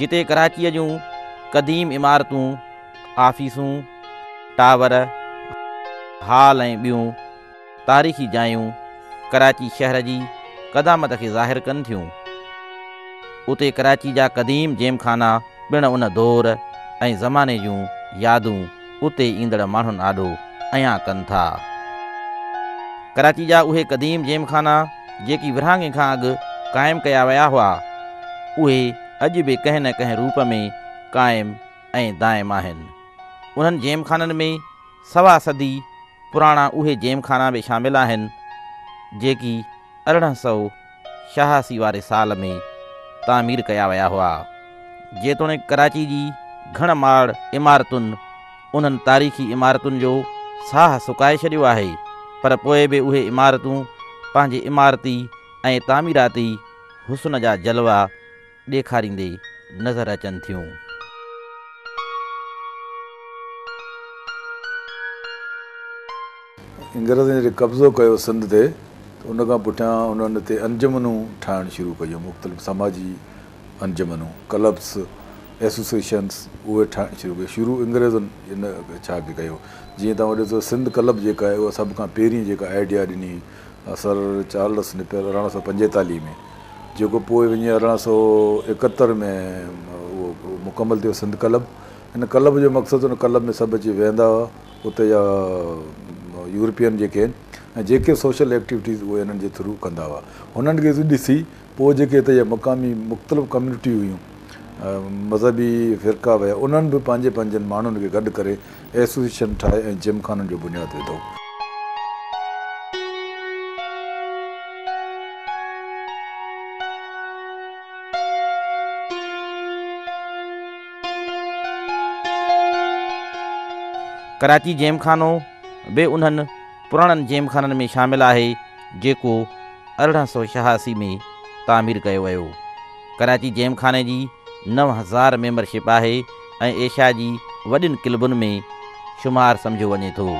जिते कराचीअ जूं क़दीम इमारतूं, आफ़ीसूं, टावर, हाल ऐं ॿियूं तारीख़ी जायूं कराची शहर जी क़दामत खे ज़ाहिर कनि थियूं। उते कराची जा क़दीम जेमखाना पिणु उन दौर ऐं ज़माने जूं यादूं उते ईंदड़ माण्हुनि आॾो अयां कनि था। कराची जा उहे क़दीम जेमखाना जेकी विरहाङे खां अॻु क़ाइमु कया विया हुआ, उहे अॼु बि कंहिं न कंहिं रूप में क़ाइमु ऐं दाइमु आहिनि। उन्हनि जेमखाननि में सवा सदी पुराणा उहे जेमखाना बि शामिल आहिनि जेकी 1886 वारे साल में तामीर कया विया हुआ। जेतोणीकि कराची जी घण माड़ इमारतुनि उन्हनि तारीख़ी इमारतुनि जो साह सुकाए छॾियो आहे, पर पोइ बि उहे इमारतूं पंहिंजे इमारती ऐं तामीराती हुस्न जा जलवा ॾेखारींदे नज़र अचनि थियूं। अंग्रेज़नि जॾहिं कब्ज़ो कयो सिंध ते त उन खां पुठियां उन्हनि ते अंजुमनूं ठाहिणु शुरू कयूं, मुख़्तलिफ़ समाजी अंजुमनूं, क्लब्स, एसोसिएशन्स, उहे ठाहिणु शुरू कयूं। शुरू अंग्रेज़नि इन छा कयो, जीअं तव्हां ॾिसो सिंध क्लब जेका आहे उहा सभ खां पहिरीं जेका आइडिया ॾिनी सर चार्ल्स नेपियर 1845 में, जेको पोइ वञी 1871 में उहो मुकमल थियो सिंध क्लब। हिन क्लब जो मक़सदु हुन क्लब में सभु अची वेहंदा हुआ, उते जा यूरोपियन जेके आहिनि ऐं जेके सोशल एक्टिविटीज़ उहे हिननि जे थ्रू कंदा हुआ। हुननि खे ॾिसी पोइ जेके हिते जा मक़ामी मुख़्तलिफ़ कम्यूनिटी हुयूं, मज़हबी फ़िरका हुया, उन्हनि बि पंहिंजे पंहिंजनि माण्हुनि खे गॾु करे एसोसिएशन ठाहे ऐं जिमखाननि जो बुनियादु विधो। कराची जेमखानो बि उन्हनि पुराणनि जेमखाननि में शामिल आहे जेको 1886 में तामीर कयो वियो। कराची जेमखाने जी 9000 मेंबरशिप आहे ऐं एशिया जी वॾियुनि क्लबुनि में शुमार सम्झो वञे थो।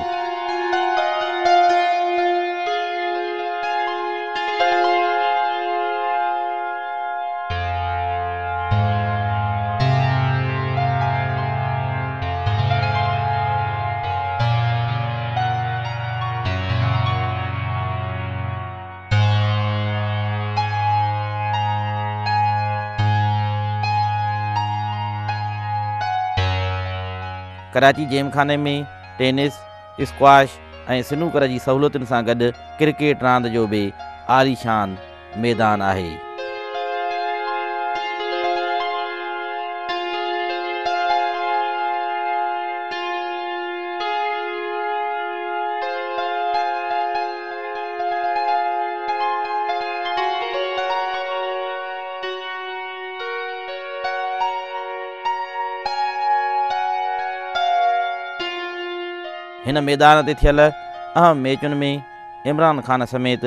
कराची जेमखाने में टेनिस, स्क्वाश ऐं स्नूकर जी सहूलियतुनि सां गॾु क्रिकेट रांदि जो बि आलीशान मैदान आहे। हिन मैदान ते थियल अहम मैचुनि में इमरान ख़ान समेत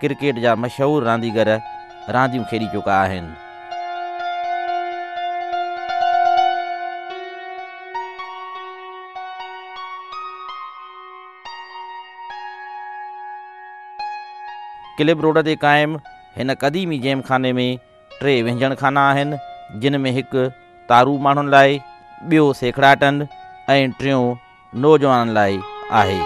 क्रिकेट जा मशहूरु रांदीगर रांदियूं खेॾी चुका आहिनि। क्लिब रोड ते क़ाइमु हिन क़दीमी जेमखाने में 3 व्यंजन खाना आहिनि, जिन में हिकु तारू माण्हुनि लाइ, ॿियो सेखड़ाटनि ऐं टियों नौजवाननि लाइ आहे।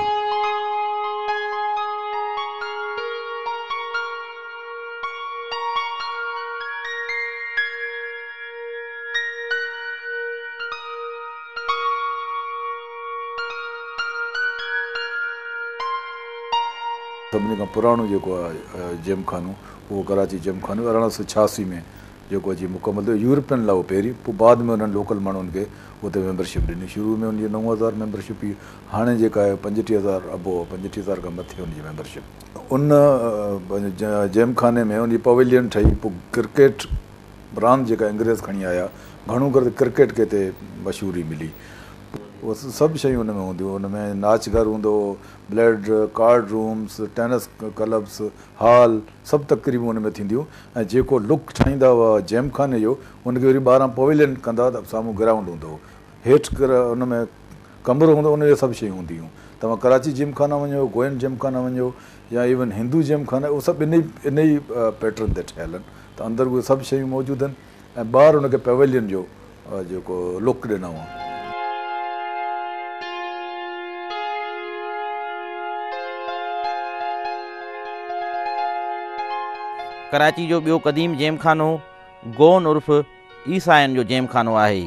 सभिनी खां पुराणो जेको आहे जेमखानो उहो कराची जेमखानो 1886 में जेको अची मुकमल थियो। यूरोपियन लाइ पहिरीं, पोइ बाद में उन्हनि लोकल माण्हुनि खे उते मेंबरशिप ॾिनी। शुरू में उनजी 9000 मेंबरशिप हुई, हाणे जेका आहे 35000 अबो 35000 खां मथे उनजी मेंबरशिप। उन जेमखाने में उनजी पवेलियन ठही, पोइ क्रिकेट रांदि जेका अंग्रेज़ खणी आया, घणो करे क्रिकेट खे हिते मशहूरी मिली। उहे सभु शयूं हुन में हूंदियूं। हुन में नाच घर हूंदो, blade, card rooms, tennis clubs, hall, सभु तक़रीबूं हुन में थींदियूं। ऐं जेको लुक ठाहींदा हुआ जेमखाने जो, उनखे वरी 12 पवेलियन कंदा त साम्हूं ग्राउंड हूंदो हो, हेठि हुन में कमरो हूंदो, उन जो सभु शयूं हूंदियूं। तव्हां कराची जिमखाना वञो, गोयन जिमखाना वञो, या इवन हिंदू जिमखाना, उहे सभु इन ई पैटर्न ते ठहियल आहिनि। त अंदरि उहे सभु शयूं मौजूदु आहिनि। ऐं ॿाहिरि हुनखे पेवेलियन जो जेको लुक ॾिनो आहे। कराची जो ॿियो क़दीम जेमखानो गोन उर्फ़ ईसाइन जो जेमखानो आहे,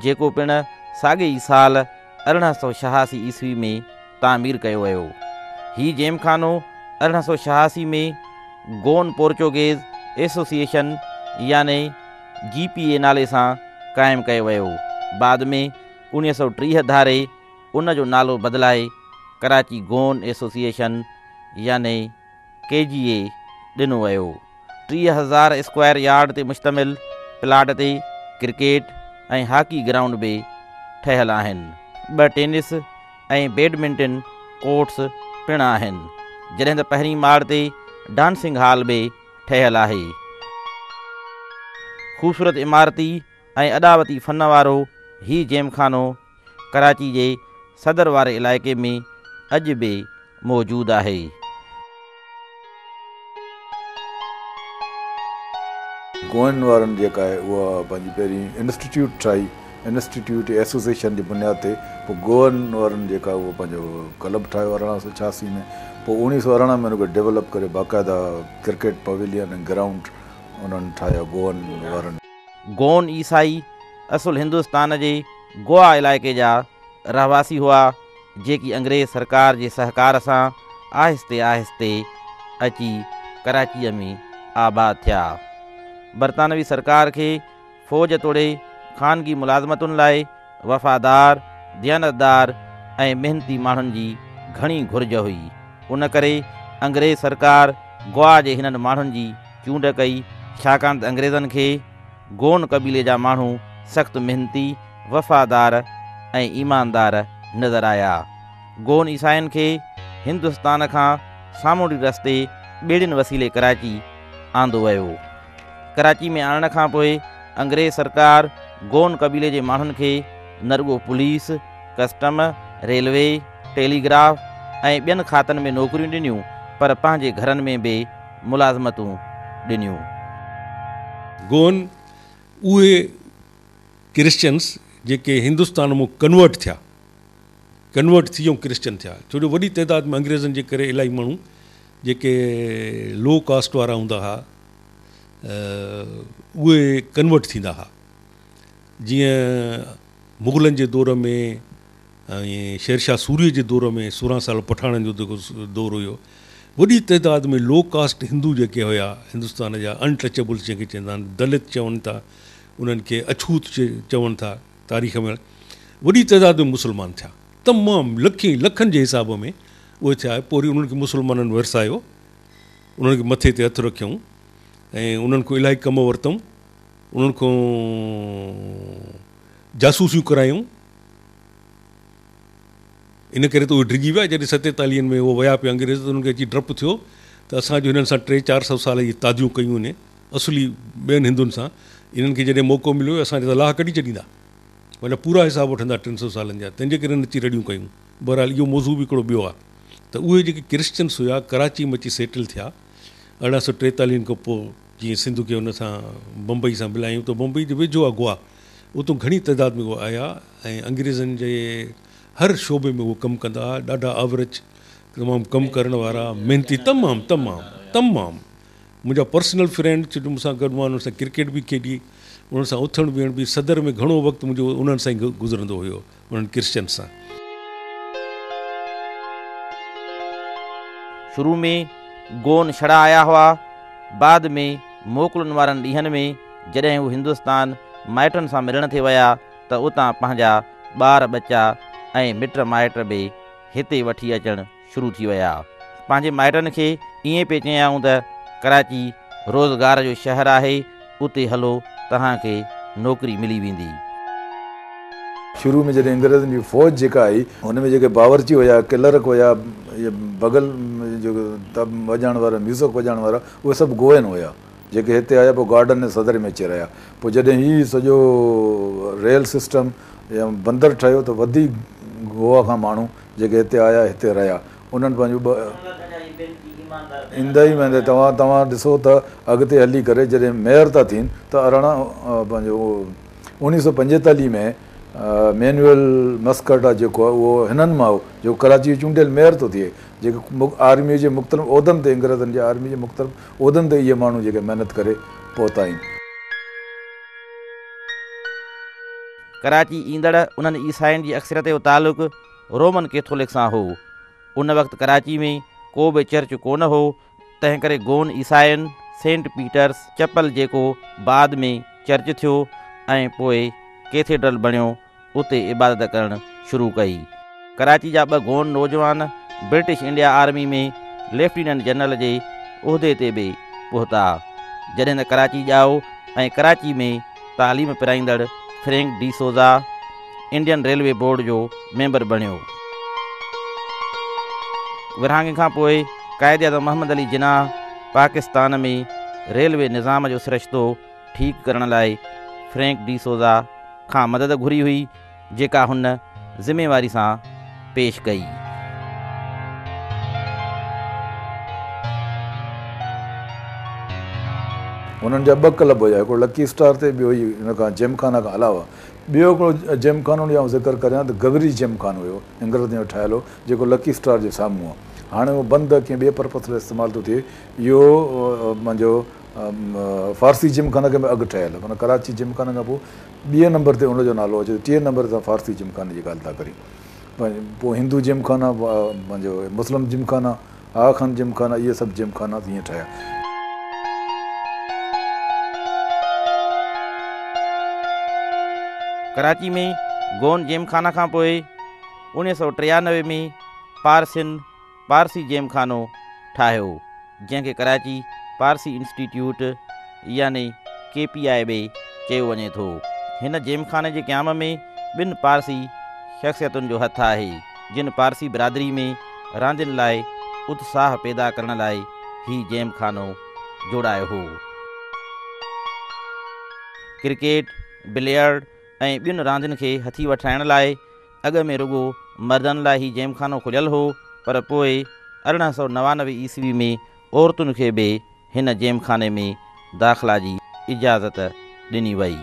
जेको पिणु साॻे ई साल 1886 ईस्वी में तामीर कयो वियो। हीउ जेमखानो 1886 में गोन पोर्चुगेज़ एसोसिएशन याने GPA नाले सां क़ाइमु कयो वियो। बाद में 1930 धारे उन जो नालो बदिलाए कराची गोन एसोसिएशन याने KGA ॾिनो वियो। 30,000 स्क्वायर यार्ड ते मुश्तमिल प्लाट ते क्रिकेट ऐं हॉकी ग्राउंड बि ठहियल आहिनि। 2 टेनिस ऐं बैडमिंटन कोर्ट्स पिणु आहिनि, जॾहिं त पहिरीं माड़ ते डांसिंग हॉल बि ठहियल आहे। ख़ूबसूरत इमारती ऐं अॾावती फ़न वारो हीउ जेमखानो कराची जे सदर वारे इलाइक़े में अॼु बि मौजूदु आहे। गोअन वारनि जेका आहे उहा पंहिंजी पहिरीं इंस्टीट्यूट ठाही, इंस्टीट्यूट एसोसिएशन जी बुनियाद ते। पोइ गोअन वारनि जेका उहो पंहिंजो क्लब ठाहियो 1886 में। पोइ 1918 में हुनखे डेवलप करे बाक़ाइदा क्रिकेट पवेलियन ऐं ग्राउंड उन्हनि ठाहिया गोअन वारनि। गोन ईसाई असुल हिंदुस्तान जे गोवा इलाइक़े जा रहवासी हुआ, जेकी अंग्रेज़ सरकार जे सहकार सां आहिस्ते आहिस्ते अची कराचीअ में आबाद थिया। बरतानवी सरकार खे फ़ौज तोड़े ख़ानगी मुलाज़मतुनि लाइ वफ़ादार, दयानतदार ऐं मेहनती माण्हुनि जी घणी घुर्ज हुई। उन करे अंग्रेज़ सरकार गोवा जे हिननि माण्हुनि जी चूंड कई, छाकाणि त अंग्रेज़नि खे गोन क़बीले जा माण्हू सख़्तु मेहनती, वफ़ादार ऐं ईमानदार नज़र आया। गोन ईसाइनि खे हिंदुस्तान खां सामूंडी रस्ते ॿेड़ियुनि वसीले कराची आंदो वियो। कराची में आणण खां पोइ अंग्रेज़ सरकार गोन क़बीले जे माण्हुनि खे न रुॻो पुलिस, कस्टम, रेलवे, टेलीग्राफ ऐं ॿियनि खातनि में नौकरियूं ॾिनियूं, पर पंहिंजे घरनि में बि मुलाज़मतूं ॾिनियूं। गोन उहे क्रिश्चियन्स जेके हिंदुस्तान मां कन्वर्ट थी वियूं क्रिश्चियन थिया, छो जो वॾी तइदाद में अंग्रेज़नि जे करे इलाही माण्हू जेके लो कास्ट वारा हूंदा हुआ उहे कन्वर्ट थींदा हुआ। जीअं मुग़लनि जे दौर में ऐं शेरशाह सूरीअ जे दौर में 16 साल पठाणनि जो जेको दौरु हुयो, वॾी तइदाद में लो कास्ट हिंदू जेके हुया हिंदुस्तान जा, अनटचेबल्स जंहिंखे चवंदा आहिनि, दलित चवनि था, उन्हनि खे अछूत चवनि था तारीख़ में, वॾी तइदाद में मुस्लमान थिया। तमामु लखनि जे हिसाब में उहे थिया। पोइ वरी उन्हनि खे मुस्लमाननि वरसायो, उन्हनि खे मथे ते हथु रखियऊं ऐं उन्हनि खां इलाही कम वरितऊं, उन्हनि खां जासूसियूं करायूं। इन करे त उहे डिॼी विया। जॾहिं 47 में उहो विया पिया अंग्रेज़, त उन्हनि खे अची डपु थियो त असांजो हिननि सां 300-400 साल जी तादियूं कयूं आहिनि असली ॿियनि हिंदुनि सां। इन्हनि खे जॾहिं मौक़ो मिलियो असांजे त लाह कढी छॾींदा, मतिलबु पूरा हिसाब वठंदा 300 सालनि जा। तंहिंजे करे अची रड़ियूं कयूं। बहरहाल इहो मौज़ू बि हिकिड़ो ॿियो आहे। त उहे जेके क्रिश्चियन्स हुआ कराची में अची सेटल थिया 1843 खां पोइ। जीअं सिंध खे हुन सां बम्बई सां मिलायूं त बम्बई जो वेझो आहे गोवा, उतां घणी तइदाद में उहे आया ऐं अंग्रेज़नि जे हर शोबे में उहो कमु कंदा हुआ। ॾाढा एवरेज, तमामु कमु करण वारा, मेहनती, तमामु मुंहिंजा पर्सनल फ्रेंड छो मूंसां गॾु मां उन्हनि सां क्रिकेट बि खेॾी, उन्हनि सां उथण विहण बि। सदर में घणो वक़्तु मुंहिंजो उन्हनि सां ई गुज़रंदो हुयो, उन्हनि क्रिश्चियन सां। शुरू में गोन छड़ा आया हुआ। बाद में मोकलुनि वारनि ॾींहंनि में जॾहिं हू हिंदुस्तान माइटनि सां मिलण ते विया त उतां पंहिंजा ॿार बच्चा ऐं मिट माइट बि हिते वठी अचणु शुरू थी विया। पंहिंजे माइटनि खे ईअं पिए चयाऊं त कराची रोज़गार जो शहरु आहे, उते हलो तव्हांखे नौकिरी मिली वेंदी। शुरू में जॾहिं अंग्रेज़नि जी फ़ौज जेका आई, हुन में जेके बावर्ची हुया, क्लर्क हुया, बगल जेको तब वॼाइण वारा, म्यूज़िक वॼाइण वारा, उहे सभु गोअन हुया जेके हिते आया। पोइ गार्डन ऐं सदर में अची रहिया। पोइ जॾहिं हीउ सॼो रेल सिस्टम या बंदरु ठहियो त वधीक गोवा खां माण्हू जेके हिते आया, हिते रहिया। उन्हनि पंहिंजो ईंदा ई वेंदा। तव्हां ॾिसो त अॻिते हली करे जॾहिं मेयर था थियनि त पंहिंजो 1945 में मैनुअल मस्कट आहे जेको आहे उहो हिननि मां हो जेको कराची जो चूंडियल मेयर थो थिए, जेको आर्मीअ जे मुख़्तलिफ़ उहिदनि ते, अंग्रेज़नि जे आर्मी जे मुख़्तलिफ़ उहिदनि ते इहे माण्हू जेके महिनत करे पहुता आहिनि। कराची ईंदड़ उन्हनि ईसाइनि जी अक्सरियत जो तालुक़ु रोमन कैथोलिक सां हो। उन वक़्तु कराची में को बि चर्च कोन हो, तंहिं करे गोन ईसाइनि सेंट पीटर्स चैपल जेको बाद में चर्च थियो ऐं पोइ कैथेड्रल बणियो, उते इबादत करणु शुरू कई। कराची जा 2 गोन नौजवान ब्रिटिश इंडिया आर्मी में लेफ्टिनेंट जनरल जे उहिदे ते बि पहुता। जॾहिं त कराची ॼाओ ऐं कराची में तालीम पिराईंदड़ Frank D'Souza Indian railway board जो मेंबर बणियो। विरहाङे खां पोइ क़ाइद आज़म मोहम्मद अली जिन्नाह पाकिस्तान में रेलवे निज़ाम जो सिरिश्तो ठीकु करण लाइ फ्रैंक डी सोज़ा खां मदद घुरी हुई, जेका हुन ज़िम्मेवारी सां पेश कई। हुननि जा 2 क्लब हुया, हिकिड़ो लकी स्टार ते, ॿियो ई हिन खां जिमखाना खां अलावा ॿियो हिकिड़ो जिमखानो या ज़िक्र करियां त गवरी जिमखानो हुयो, अंग्रेज़नि जो ठहियलु हो, जेको लकी स्टार जे साम्हूं आहे। हाणे उहो बंदि कंहिं ॿिए पर्पज़ लाइ इस्तेमालु थो थिए। इहो मुंहिंजो फारसी जिमखाना खे बि अॻु ठहियलु, माना कराची जिमखाने खां पोइ 2 नंबर ते हुनजो नालो अचे, 3 नंबर ते फारसी जिमखाने जी ॻाल्हि था करी। पोइ हिंदू जिमखाना, पंहिंजो मुस्लिम जिमखाना, आगा खान जिमखाना, इहे सभु जिमखाना हीअं ठहिया। कराची में गोन जेमखाना खां पोइ 1993 में पारसी जेमखानो ठाहियो, जंहिंखे कराची पारसी इंस्टीट्यूट यानी KPI बि चयो वञे थो। हिन जेमखाने जे क़याम में 2 पारसी शख़्सियतुनि जो हथु आहे, जिन पारसी बिरादरी में रांदियुनि लाइ उत्साह पैदा करण लाइ ही जेमखानो जोड़ायो हो। क्रिकेट, बिलियर्ड ऐं ॿियुनि रांदियुनि खे हथी वठाइण लाइ अॻु में रुॻो मर्दनि लाइ ही जेमखानो खुलियलु हो, पर पोइ 1899 ईस्वी में औरतुनि खे बि हिन जेमखाने में दाख़िला जी इजाज़त ॾिनी वई।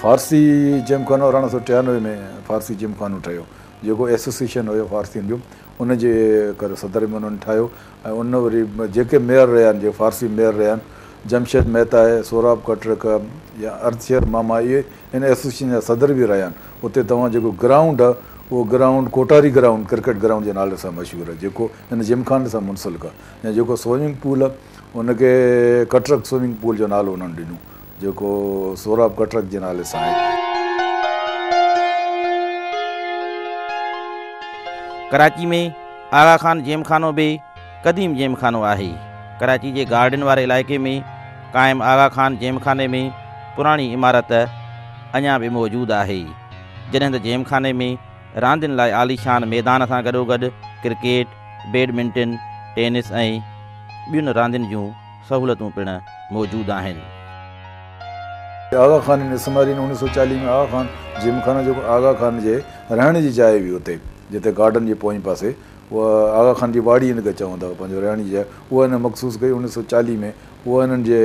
फारसी जिमखानो 1893 में फारसी जिमखानो ठहियो, जेको एसोसिएशन हुयो फारसियुनि जो, उनजे करे सदर में उन्हनि ठाहियो। ऐं उन वरी जेके मेयर रहिया आहिनि, जेके फारसी मेयर रहिया आहिनि, जमशेद मेहता आहे, सोराब कटरक या अर्थशेर मामा, इहे हिन एसोसिएशन जा सदर बि रहिया आहिनि। उते तव्हां जेको ग्राउंड आहे उहो ground Kotari ground cricket ground जे नाले सां मशहूरु आहे, जेको हिन जिमखाने सां मुंसलिक आहे। ऐं जेको स्विमिंग पूल आहे उनखे कटरक स्विमिंग पूल जो नालो उन्हनि ॾिनो, जेको सोराब कटरक जे नाले सां आहे। कराची में आगा खान जेमखानो बि क़दीम जेमखानो आहे। कराची जे गार्डन वारे इलाइक़े में क़ाइमु आगा खान जेमखाने में पुराणी इमारत अञा बि मौजूदु आहे, जॾहिं त जेमखाने में रांदियुनि लाइ आलीशान मैदान सां गॾोगॾु क्रिकेट, बैडमिंटन, टेनिस ऐं ॿियुनि रांदियुनि जूं सहूलियतूं पिणु मौजूदु आहिनि। आगा खान इस्माइली 1940 में आगा खान जिमखाना, जेको आगा खान जे रहण जी जाइ हुई उते, जिते गार्डन जे पोइ पासे, उहा आगा खान जी वाड़ी हिनखे चवंदा हुआ, पंहिंजो रहण जी जाइ, उहा हिन मख़सूस कई 1940 में। उहा हिननि जे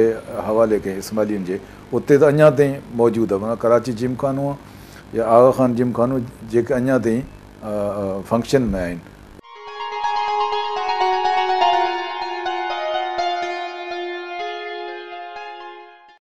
हवाले कई इस्माइलियुनि जे। उते त अञा ताईं मौजूदु आहे, माना कराची जिमखानो आहे या आगा खान जिमखानो, जेके अञा ताईं फंक्शन में आहिनि।